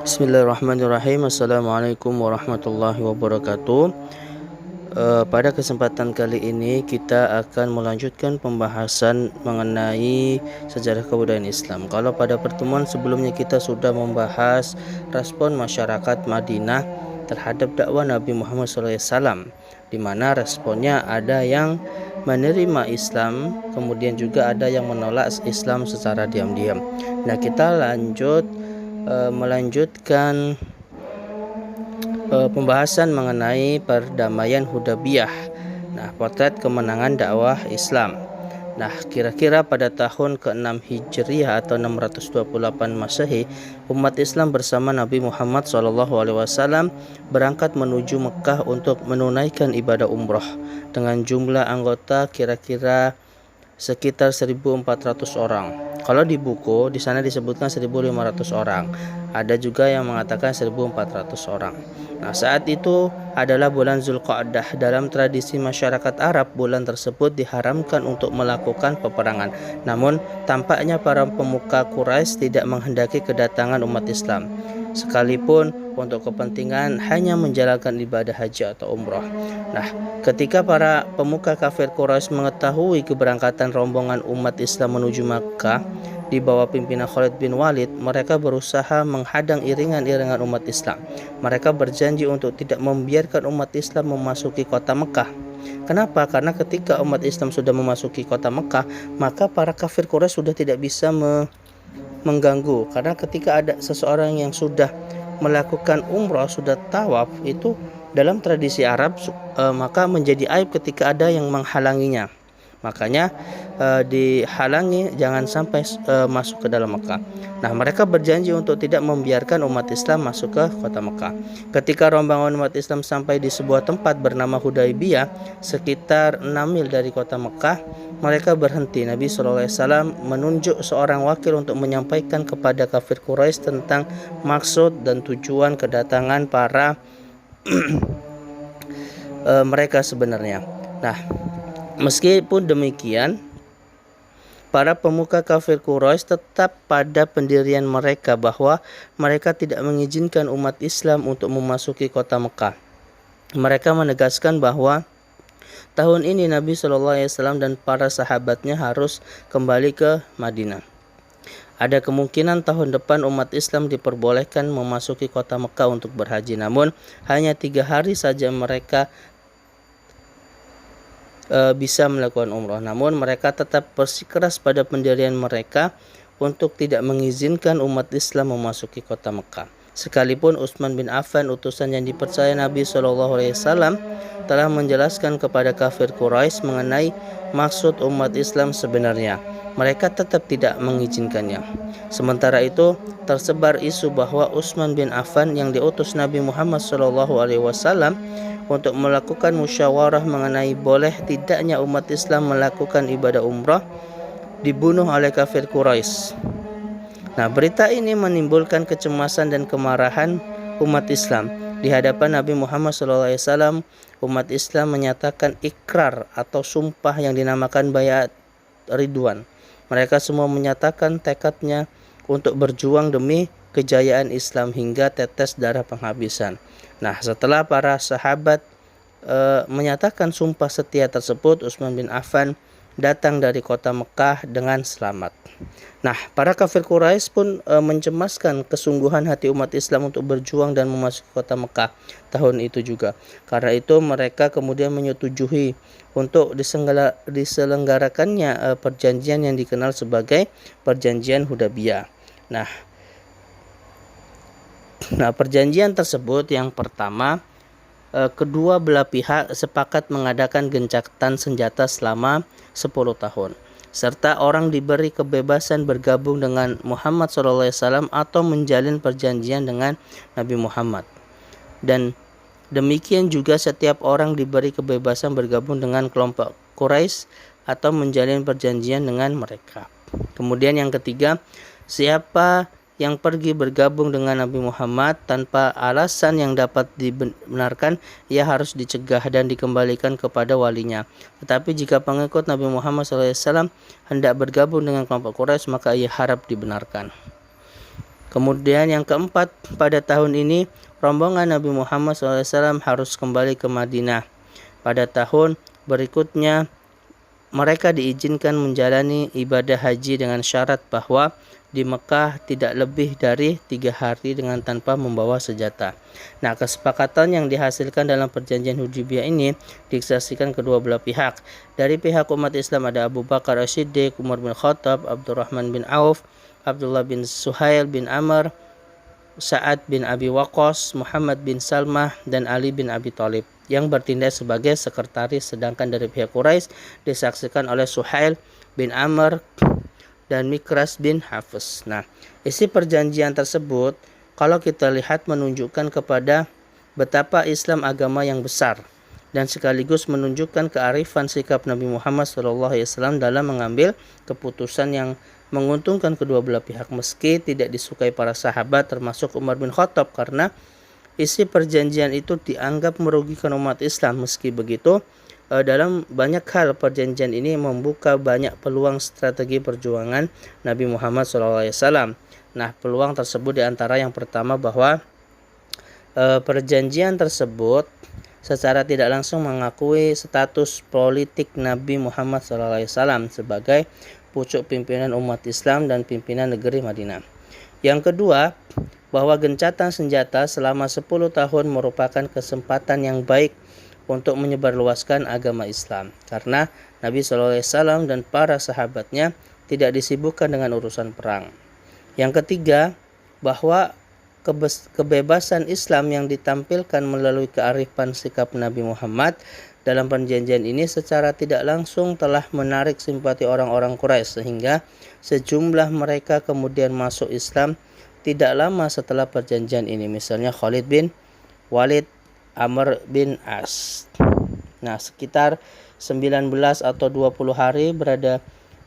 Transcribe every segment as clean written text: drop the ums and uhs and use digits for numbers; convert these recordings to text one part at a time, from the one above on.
Bismillahirrahmanirrahim. Assalamualaikum warahmatullahi wabarakatuh. Pada kesempatan kali ini kita akan melanjutkan pembahasan mengenai sejarah kebudayaan Islam. Kalau pada pertemuan sebelumnya kita sudah membahas respon masyarakat Madinah terhadap dakwah Nabi Muhammad SAW, di mana responnya ada yang menerima Islam, kemudian juga ada yang menolak Islam secara diam-diam. Nah, kita melanjutkan pembahasan mengenai perdamaian Hudaybiyah. Nah, potret kemenangan dakwah Islam. Nah, kira-kira pada tahun ke-6 Hijriah atau 628 Masehi, umat Islam bersama Nabi Muhammad SAW berangkat menuju Mekah untuk menunaikan ibadah umroh dengan jumlah anggota kira-kira sekitar 1.400 orang. Kalau di buku di sana disebutkan 1.500 orang. Ada juga yang mengatakan 1.400 orang. Nah, saat itu adalah bulan Zulqa'dah. Dalam tradisi masyarakat Arab, bulan tersebut diharamkan untuk melakukan peperangan. Namun, tampaknya para pemuka Quraisy tidak menghendaki kedatangan umat Islam, sekalipun untuk kepentingan hanya menjalankan ibadah haji atau umroh. Nah, ketika para pemuka kafir Quraisy mengetahui keberangkatan rombongan umat Islam menuju Makkah di bawah pimpinan Khalid bin Walid, mereka berusaha menghadang iringan-iringan umat Islam. Mereka berjanji untuk tidak membiarkan umat Islam memasuki kota Mekah. Kenapa? Karena ketika umat Islam sudah memasuki kota Mekah, maka para kafir Quraisy sudah tidak bisa mengganggu. Karena ketika ada seseorang yang sudah melakukan umrah, sudah tawaf, itu dalam tradisi Arab maka menjadi aib ketika ada yang menghalanginya. Makanya dihalangi jangan sampai masuk ke dalam Mekah. Nah, mereka berjanji untuk tidak membiarkan umat Islam masuk ke kota Mekah. Ketika rombongan umat Islam sampai di sebuah tempat bernama Hudaybiyah, sekitar 6 mil dari kota Mekah, mereka berhenti. Nabi SAW menunjuk seorang wakil untuk menyampaikan kepada kafir Quraisy tentang maksud dan tujuan kedatangan para mereka sebenarnya. Nah, meskipun demikian, para pemuka kafir Quraisy tetap pada pendirian mereka bahwa mereka tidak mengizinkan umat Islam untuk memasuki kota Mekah. Mereka menegaskan bahwa tahun ini Nabi SAW dan para sahabatnya harus kembali ke Madinah. Ada kemungkinan tahun depan umat Islam diperbolehkan memasuki kota Mekah untuk berhaji, namun hanya 3 hari saja mereka bisa melakukan umrah. Namun mereka tetap bersikeras pada pendirian mereka untuk tidak mengizinkan umat Islam memasuki kota Mekah. Sekalipun Utsman bin Affan, utusan yang dipercaya Nabi SAW, telah menjelaskan kepada kafir Quraisy mengenai maksud umat Islam sebenarnya, mereka tetap tidak mengizinkannya. Sementara itu, tersebar isu bahwa Utsman bin Affan yang diutus Nabi Muhammad SAW untuk melakukan musyawarah mengenai boleh tidaknya umat Islam melakukan ibadah umrah, dibunuh oleh kafir Quraisy. Nah, berita ini menimbulkan kecemasan dan kemarahan umat Islam. Di hadapan Nabi Muhammad SAW, umat Islam menyatakan ikrar atau sumpah yang dinamakan Baiat Ridwan. Mereka semua menyatakan tekadnya untuk berjuang demi kejayaan Islam hingga tetes darah penghabisan. Nah, setelah para sahabat menyatakan sumpah setia tersebut, Utsman bin Affan datang dari kota Mekah dengan selamat. Nah, para kafir Quraisy pun mencemaskan kesungguhan hati umat Islam untuk berjuang dan memasuki kota Mekah tahun itu juga. Karena itu mereka kemudian menyetujui untuk diselenggarakannya perjanjian yang dikenal sebagai perjanjian Hudaybiyah. Nah, perjanjian tersebut yang pertama, kedua belah pihak sepakat mengadakan gencatan senjata selama 10 tahun. Serta orang diberi kebebasan bergabung dengan Muhammad SAW atau menjalin perjanjian dengan Nabi Muhammad. Dan demikian juga setiap orang diberi kebebasan bergabung dengan kelompok Quraisy atau menjalin perjanjian dengan mereka. Kemudian yang ketiga, siapa yang pergi bergabung dengan Nabi Muhammad tanpa alasan yang dapat dibenarkan, ia harus dicegah dan dikembalikan kepada walinya. Tetapi jika pengikut Nabi Muhammad SAW hendak bergabung dengan kelompok Quraisy, maka ia harap dibenarkan. Kemudian yang keempat, pada tahun ini rombongan Nabi Muhammad SAW harus kembali ke Madinah. Pada tahun berikutnya mereka diizinkan menjalani ibadah haji dengan syarat bahwa di Mekah tidak lebih dari 3 hari dengan tanpa membawa senjata. Nah, kesepakatan yang dihasilkan dalam perjanjian Hudaybiyah ini disaksikan kedua belah pihak. Dari pihak umat Islam ada Abu Bakar As-Siddiq, Umar bin Khattab, Abdurrahman bin Auf, Abdullah bin Suhail bin Amr, Sa'ad bin Abi Waqqas, Muhammad bin Salmah, dan Ali bin Abi Thalib yang bertindak sebagai sekretaris, sedangkan dari pihak Quraisy disaksikan oleh Suhail bin Amr dan Mikras bin Hafiz. Nah, isi perjanjian tersebut kalau kita lihat menunjukkan kepada betapa Islam agama yang besar dan sekaligus menunjukkan kearifan sikap Nabi Muhammad SAW dalam mengambil keputusan yang menguntungkan kedua belah pihak meski tidak disukai para sahabat termasuk Umar bin Khattab karena isi perjanjian itu dianggap merugikan umat Islam. Meski begitu, dalam banyak hal perjanjian ini membuka banyak peluang strategi perjuangan Nabi Muhammad SAW. Nah, peluang tersebut diantara yang pertama bahwa perjanjian tersebut secara tidak langsung mengakui status politik Nabi Muhammad SAW sebagai pucuk pimpinan umat Islam dan pimpinan negeri Madinah. Yang kedua, bahwa gencatan senjata selama 10 tahun merupakan kesempatan yang baik untuk menyebarluaskan agama Islam karena Nabi SAW dan para sahabatnya tidak disibukkan dengan urusan perang. Yang ketiga, bahwa kebebasan Islam yang ditampilkan melalui kearifan sikap Nabi Muhammad dalam perjanjian ini secara tidak langsung telah menarik simpati orang-orang Quraisy sehingga sejumlah mereka kemudian masuk Islam tidak lama setelah perjanjian ini, misalnya Khalid bin Walid, Amr bin As. Nah, sekitar 19 atau 20 hari berada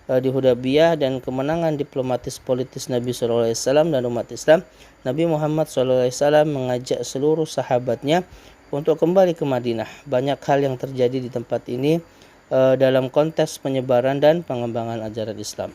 di Hudaybiyah dan kemenangan diplomatis politis Nabi SAW dan umat Islam, Nabi Muhammad SAW mengajak seluruh sahabatnya untuk kembali ke Madinah. Banyak hal yang terjadi di tempat ini dalam konteks penyebaran dan pengembangan ajaran Islam.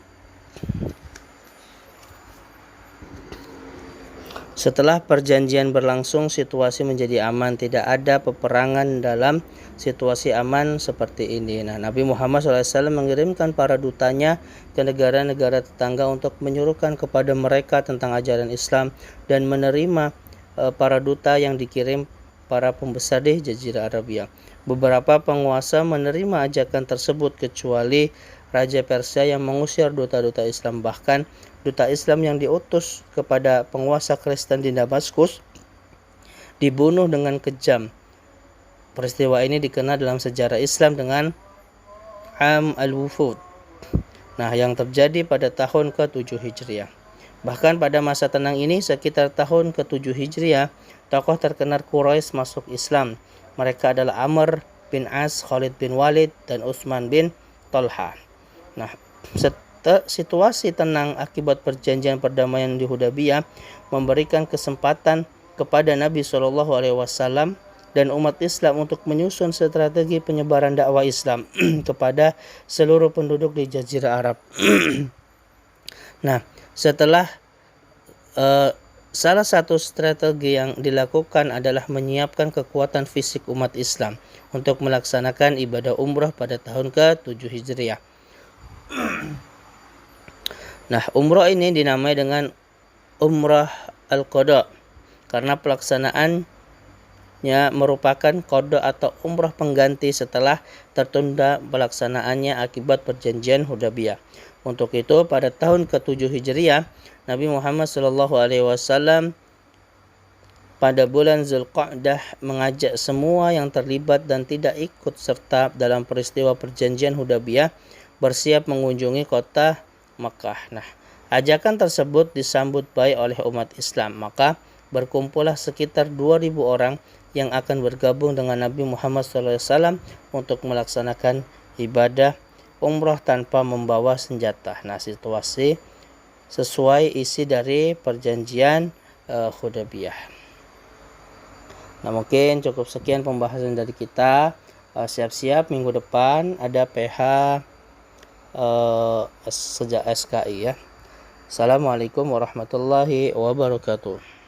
Setelah perjanjian berlangsung, situasi menjadi aman. Tidak ada peperangan dalam situasi aman seperti ini. Nah, Nabi Muhammad SAW mengirimkan para dutanya ke negara-negara tetangga untuk menyuruhkan kepada mereka tentang ajaran Islam dan menerima para duta yang dikirim para pembesar di Jazirah Arabia. Beberapa penguasa menerima ajakan tersebut kecuali Raja Persia yang mengusir duta-duta Islam. Bahkan duta Islam yang diutus kepada penguasa Kristen di Damaskus dibunuh dengan kejam. Peristiwa ini dikenal dalam sejarah Islam dengan Am al-Wufud. Nah, yang terjadi pada tahun ke-7 Hijriah. Bahkan pada masa tenang ini sekitar tahun ke-7 Hijriah, tokoh terkenal Quraisy masuk Islam. Mereka adalah Amr bin As, Khalid bin Walid, dan Utsman bin Talha. Nah, situasi tenang akibat perjanjian perdamaian di Hudaybiyah memberikan kesempatan kepada Nabi SAW dan umat Islam untuk menyusun strategi penyebaran dakwah Islam kepada seluruh penduduk di Jazirah Arab. Nah, setelah salah satu strategi yang dilakukan adalah menyiapkan kekuatan fisik umat Islam untuk melaksanakan ibadah umrah pada tahun ke-7 Hijriah. Nah, umrah ini dinamai dengan Umrah Al-Qada karena pelaksanaannya merupakan qada atau umrah pengganti setelah tertunda pelaksanaannya akibat perjanjian Hudaybiyah. Untuk itu, pada tahun ke-7 Hijriah, Nabi Muhammad SAW pada bulan Zulqa'dah mengajak semua yang terlibat dan tidak ikut serta dalam peristiwa perjanjian Hudaybiyah bersiap mengunjungi kota Makkah. Nah, ajakan tersebut disambut baik oleh umat Islam. Maka berkumpullah sekitar 2.000 orang yang akan bergabung dengan Nabi Muhammad SAW untuk melaksanakan ibadah umrah tanpa membawa senjata. Nah, situasi sesuai isi dari perjanjian Hudaybiyah. Nah, mungkin cukup sekian pembahasan dari kita. Siap-siap minggu depan ada PH sejak SKI ya. Assalamualaikum warahmatullahi wabarakatuh.